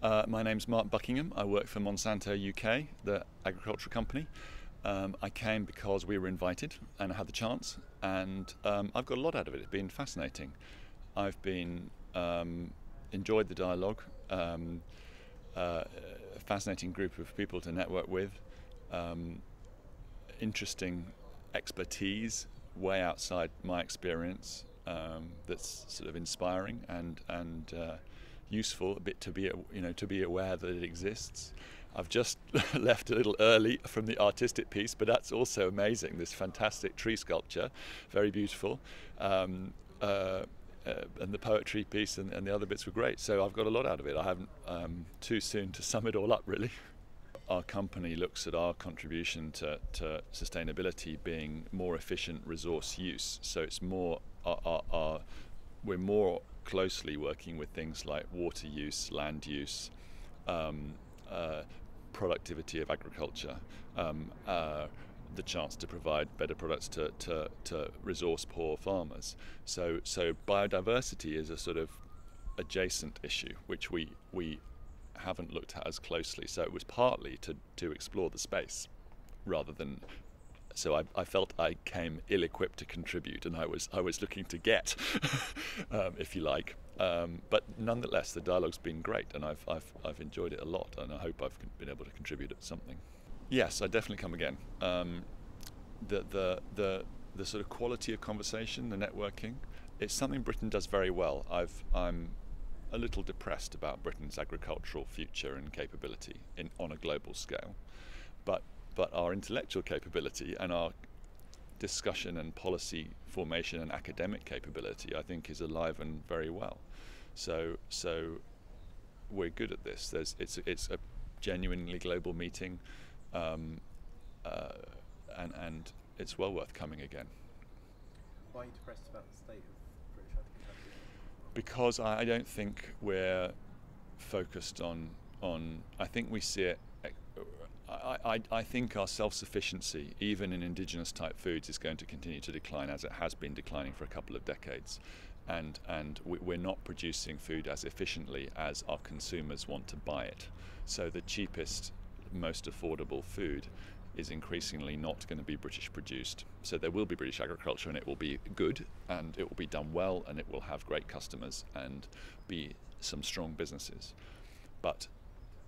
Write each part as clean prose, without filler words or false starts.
My name's Mark Buckingham. I work for Monsanto UK, the agricultural company. I came because we were invited and I had the chance, and I've got a lot out of it. It's been fascinating. I've been enjoyed the dialogue, a fascinating group of people to network with, interesting expertise way outside my experience, that's sort of inspiring and useful a bit to be to be aware that it exists. I've just left a little early from the artistic piece, but that's also amazing. This fantastic tree sculpture, very beautiful, and the poetry piece and the other bits were great. So I've got a lot out of it. I haven't too soon to sum it all up, really. Our company looks at our contribution to sustainability being more efficient resource use. So it's more we're more closely working with things like water use, land use, productivity of agriculture, the chance to provide better products to resource poor farmers. So biodiversity is a sort of adjacent issue which we haven't looked at as closely. So it was partly to explore the space rather than. So I felt I came ill-equipped to contribute, and I was looking to get, if you like. But nonetheless, the dialogue's been great, and I've enjoyed it a lot, and I hope I've been able to contribute at something. Yes, I definitely come again. The sort of quality of conversation, the networking, it's something Britain does very well. I'm a little depressed about Britain's agricultural future and capability on a global scale, but our intellectual capability and our discussion and policy formation and academic capability, I think, is alive and very well. So we're good at this. It's a genuinely global meeting, and it's well worth coming again. Why are you depressed about the state of British agriculture? Because I don't think we're focused on. I think we see it. I think our self-sufficiency, even in indigenous type foods, is going to continue to decline, as it has been declining for a couple of decades, and we're not producing food as efficiently as our consumers want to buy it. So the cheapest, most affordable food is increasingly not going to be British produced. So there will be British agriculture, and it will be good, and it will be done well, and it will have great customers and be some strong businesses. But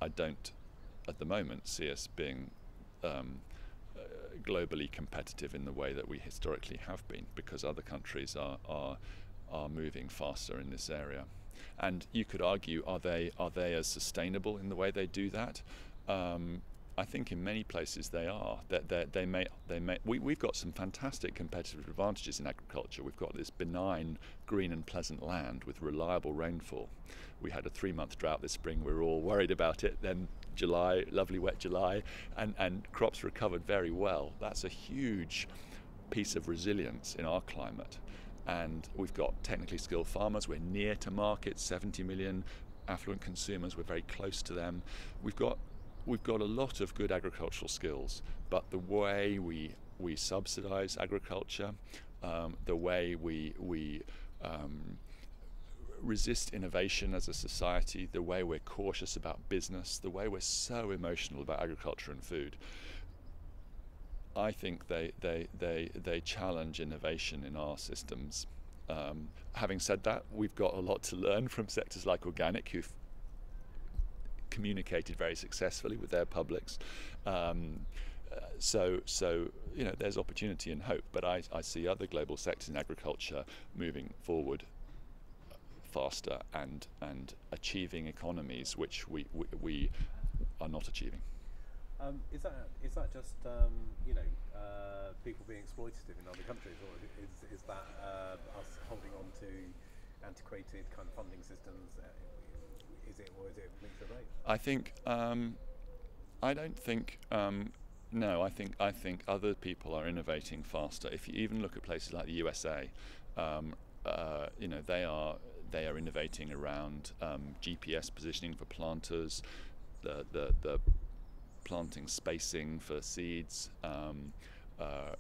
I don't at the moment see us being globally competitive in the way that we historically have been, because other countries are moving faster in this area. And you could argue, are they as sustainable in the way they do that? I think in many places they are. We've got some fantastic competitive advantages in agriculture. We've got this benign, green and pleasant land with reliable rainfall. We had a 3-month drought this spring. We were all worried about it. Then July, lovely wet July, and crops recovered very well. That's a huge piece of resilience in our climate. And we've got technically skilled farmers. We're near to markets, 70 million affluent consumers. We're very close to them. We've got a lot of good agricultural skills, but the way we subsidise agriculture, the way we resist innovation as a society, the way we're cautious about business, the way we're so emotional about agriculture and food, I think they challenge innovation in our systems. Having said that, we've got a lot to learn from sectors like organic, who've communicated very successfully with their publics. So there's opportunity and hope, but I see other global sectors in agriculture moving forward faster and achieving economies which we are not achieving. Is that just people being exploitative in other countries, or is that us holding on to antiquated kind of funding systems? Is it a mix of both? I think I don't think no. I think other people are innovating faster. If you even look at places like the USA, they are innovating around GPS positioning for planters, the planting spacing for seeds,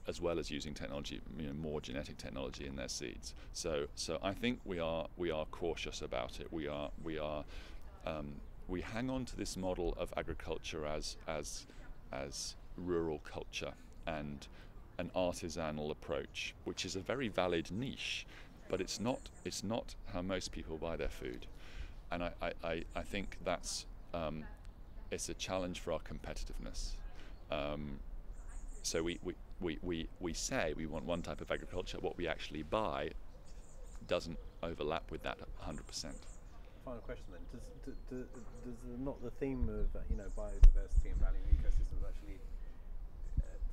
as well as using technology, more genetic technology in their seeds. So I think we are cautious about it. we hang on to this model of agriculture as rural culture and an artisanal approach, which is a very valid niche, but it's not how most people buy their food, and I think that's it's a challenge for our competitiveness. So we say we want one type of agriculture. What we actually buy doesn't overlap with that 100%. Final question then: does not the theme of biodiversity and valuing ecosystems actually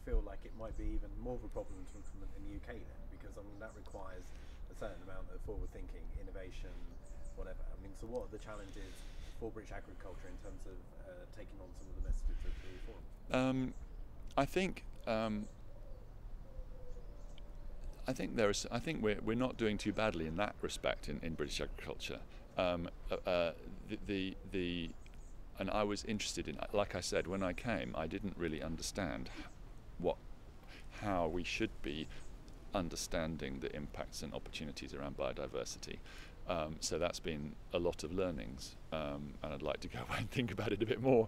feel like it might be even more of a problem to implement in the UK then? Because I mean that requires a certain amount of forward thinking, innovation, whatever. I mean, so what are the challenges for British agriculture in terms of taking on some of the messages of the reform? I think we're not doing too badly in that respect in British agriculture. And I was interested in, like I said, when I came, I didn't really understand how we should be understanding the impacts and opportunities around biodiversity. So that's been a lot of learnings, and I'd like to go away and think about it a bit more.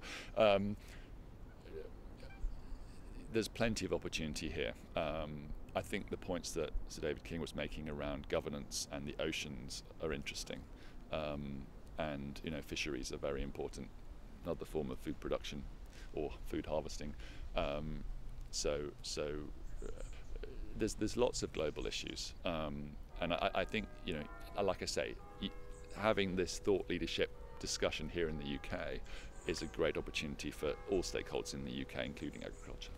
There's plenty of opportunity here. I think the points that Sir David King was making around governance and the oceans are interesting, and fisheries are very important, another form of food production or food harvesting. There's lots of global issues, and I think like I say, having this thought leadership discussion here in the UK is a great opportunity for all stakeholders in the UK, including agriculture.